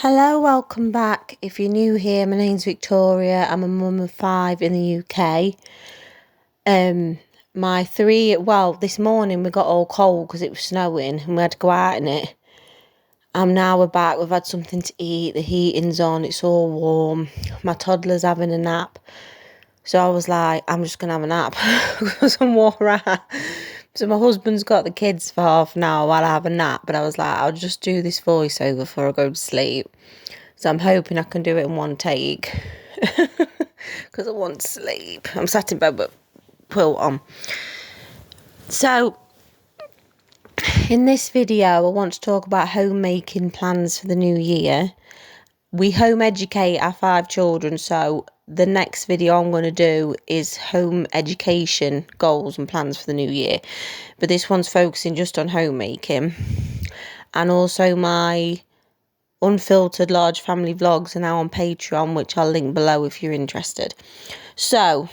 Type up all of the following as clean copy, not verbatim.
Hello, welcome back. If you're new here, my name's Victoria. I'm a mum of 5 in the UK. This morning we got all cold because it was snowing and we had to go out in it. Now we're back, we've had something to eat, the heating's on, it's all warm. My toddler's having a nap. So I was like, I'm just going to have a nap because I'm wore out. So my husband's got the kids for half an hour while I have a nap. But I was like, I'll just do this voiceover before I go to sleep. So I'm hoping I can do it in one take. Because I want to sleep. I'm sat in bed with quilt on. So in this video, I want to talk about homemaking plans for the new year. We home educate our 5 children, so the next video I'm going to do is home education goals and plans for the new year. But this one's focusing just on homemaking. And also my unfiltered large family vlogs are now on Patreon, which I'll link below if you're interested. So,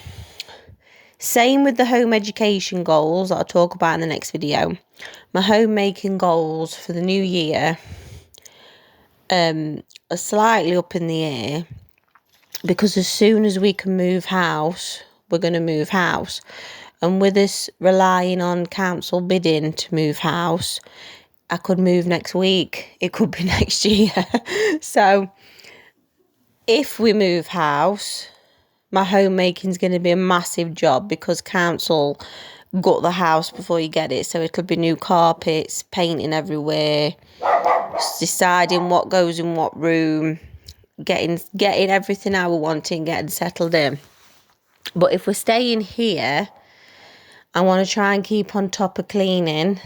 same with the home education goals that I'll talk about in the next video. My homemaking goals for the new year are slightly up in the air because as soon as we can move house, we're going to move house. And with us relying on council bidding to move house, I could move next week. It could be next year. So if we move house, my homemaking's going to be a massive job because council gut the house before you get it. So it'll be new carpets, painting everywhere, deciding what goes in what room, getting everything I want in, getting settled in. But if we're staying here, I want to try and keep on top of cleaning.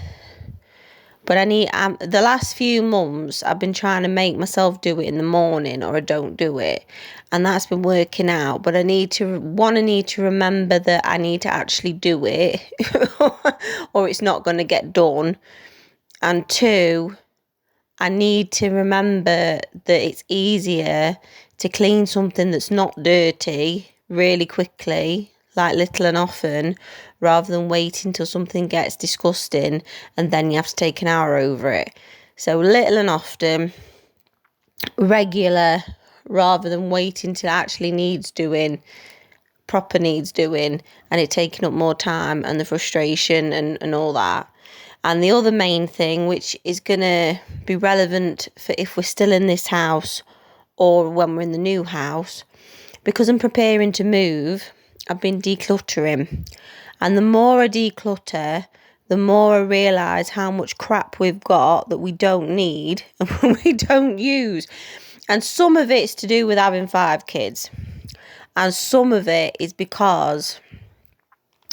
But I need, the last few months, I've been trying to make myself do it in the morning or I don't do it. And that's been working out. But I need to remember that I need to actually do it or it's not going to get done. And 2, I need to remember that it's easier to clean something that's not dirty really quickly, like little and often, rather than waiting till something gets disgusting and then you have to take an hour over it. So little and often, regular, rather than waiting till it actually needs doing, proper needs doing, and it taking up more time and the frustration and all that. And the other main thing, which is going to be relevant for if we're still in this house or when we're in the new house, because I'm preparing to move, I've been decluttering. And the more I declutter, the more I realise how much crap we've got that we don't need and we don't use. And some of it's to do with having 5 kids. And some of it is because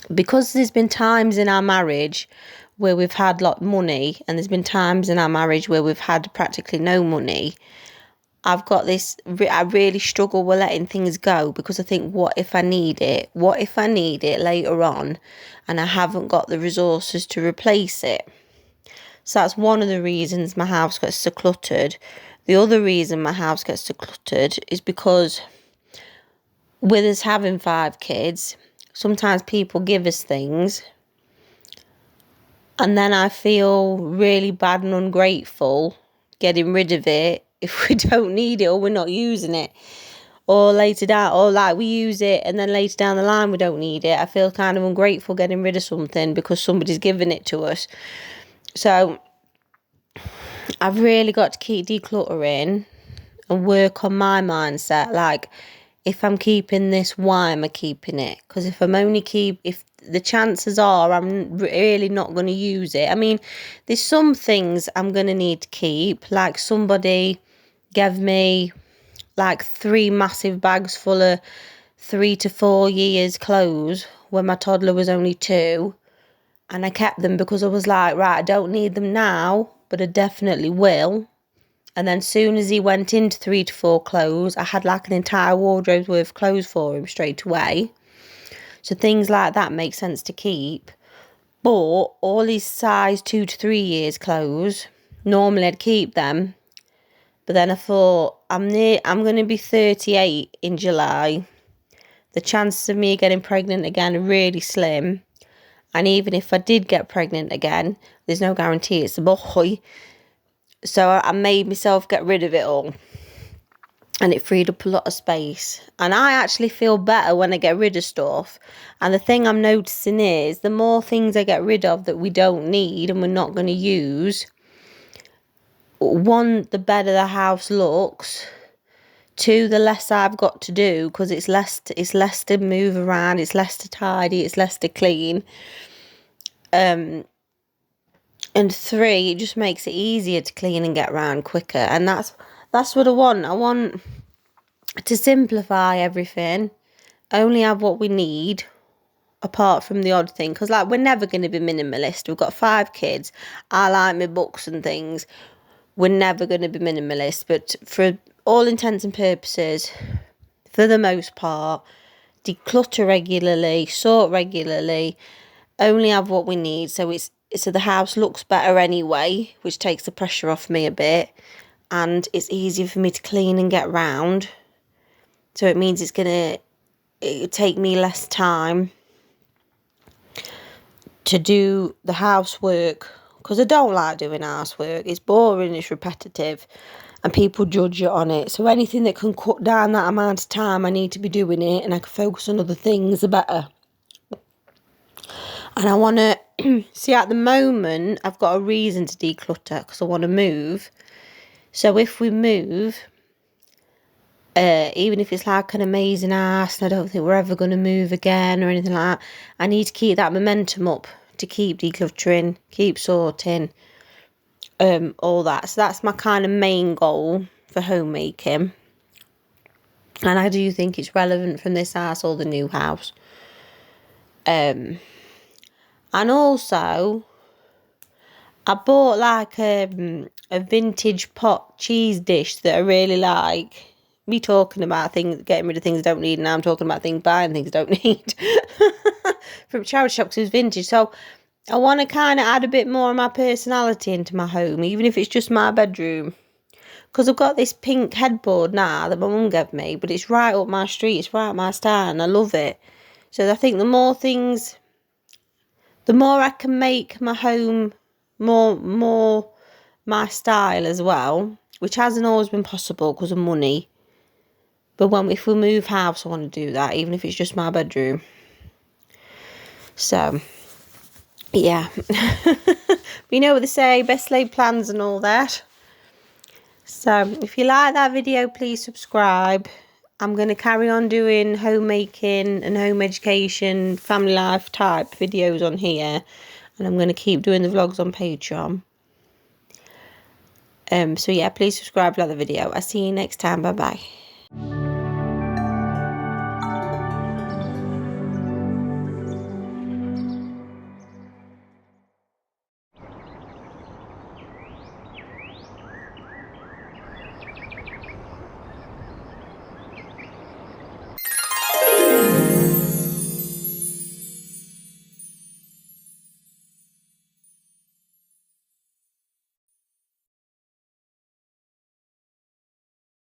there's been times in our marriage where we've had a lot of money and there's been times in our marriage where we've had practically no money. I've got this, I really struggle with letting things go because I think, what if I need it? What if I need it later on and I haven't got the resources to replace it? So that's one of the reasons my house gets so cluttered. The other reason my house gets so cluttered is because with us having 5 kids, sometimes people give us things and then I feel really bad and ungrateful getting rid of it if we don't need it or we're not using it. Or later down, or like we use it and then later down the line we don't need it. I feel kind of ungrateful getting rid of something because somebody's given it to us. So I've really got to keep decluttering and work on my mindset. Like, if I'm keeping this, why am I keeping it? Because if the chances are I'm really not going to use it. I mean, there's some things I'm going to need to keep. Like, somebody gave me like 3 massive bags full of 3 to 4 years clothes when my toddler was only 2. And I kept them because I was like, right, I don't need them now, but I definitely will. And then soon as he went into 3 to 4 clothes, I had like an entire wardrobe's worth of clothes for him straight away. So things like that make sense to keep. But all his size 2 to 3 years clothes, normally I'd keep them. But then I thought, I'm going to be 38 in July. The chances of me getting pregnant again are really slim. And even if I did get pregnant again, there's no guarantee it's a boy. So I made myself get rid of it all. and it freed up a lot of space. And I actually feel better when I get rid of stuff. And the thing I'm noticing is the more things I get rid of that we don't need and we're not going to use, one, the better the house looks. Two, the less I've got to do, because it's less to move around, it's less to tidy, it's less to clean. And three, it just makes it easier to clean and get around quicker. And that's what I want. I want to simplify everything, only have what we need, apart from the odd thing. Because, like, we're never going to be minimalist. We've got 5 kids. I like my books and things. We're never going to be minimalist. But for all intents and purposes, for the most part, declutter regularly, sort regularly, only have what we need. So the house looks better anyway, which takes the pressure off me a bit. And it's easier for me to clean and get round. So it means it'll take me less time to do the housework, because I don't like doing housework. It's boring, it's repetitive, and people judge it on it. So anything that can cut down that amount of time, I need to be doing it, and I can focus on other things, the better. And I want to, see, at the moment, I've got a reason to declutter, because I want to move. So if we move, even if it's like an amazing house and I don't think we're ever going to move again or anything like that, I need to keep that momentum up to keep decluttering, keep sorting, all that. So that's my kind of main goal for homemaking. And I do think it's relevant from this house or the new house. And also, I bought like a vintage pot cheese dish that I really like. Me talking about things, getting rid of things I don't need, and now I'm talking about buying things I don't need from charity shops. It's vintage, so I want to kind of add a bit more of my personality into my home, even if it's just my bedroom. Because I've got this pink headboard now that my mum gave me, but it's right up my street, it's right up my style, and I love it. So I think the more I can make my home more my style as well, which hasn't always been possible because of money. But if we move house, I want to do that, even if it's just my bedroom. So, yeah. You know what they say, best laid plans and all that. So, if you like that video, please subscribe. I'm going to carry on doing homemaking and home education, family life type videos on here. And I'm going to keep doing the vlogs on Patreon. So yeah, please subscribe, like the video. I'll see you next time. Bye bye.